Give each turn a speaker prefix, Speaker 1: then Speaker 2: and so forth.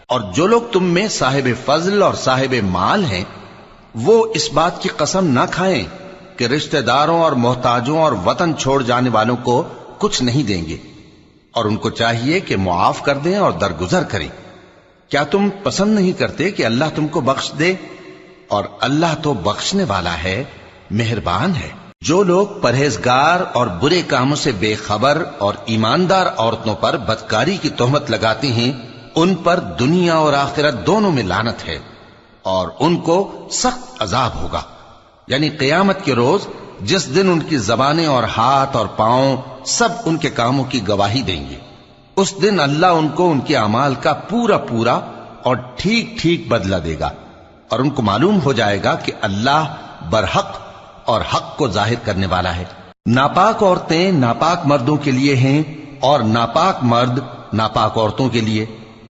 Speaker 1: और जो लोग तुम में साहिब फजल और साहिब माल हैं, वो इस बात की कसम ना खाएं कि रिश्तेदारों और मोहताजों और वतन छोड़ जाने वालों को कुछ नहीं देंगे, और उनको चाहिए कि मुआफ कर दें और दरगुजर करें। क्या तुम पसंद नहीं करते कि अल्लाह तुमको बख्श दे? और अल्लाह तो बख्शने वाला है, मेहरबान है। जो लोग परहेजगार और बुरे कामों से बेखबर और ईमानदार औरतों पर बदकारी की तोहमत लगाती हैं, उन पर दुनिया और आखिरत दोनों में लानत है और उनको सख्त अजाब होगा। यानी क़यामत के रोज, जिस दिन उनकी जबानें और हाथ और पांव सब उनके कामों की गवाही देंगे, उस दिन अल्लाह उनको उनके अमाल का पूरा पूरा और ठीक ठीक बदला देगा, और उनको मालूम हो जाएगा कि अल्लाह बरहक और हक को जाहिर करने वाला है। नापाक औरतें नापाक मर्दों के लिए हैं और नापाक मर्द नापाक औरतों के लिए।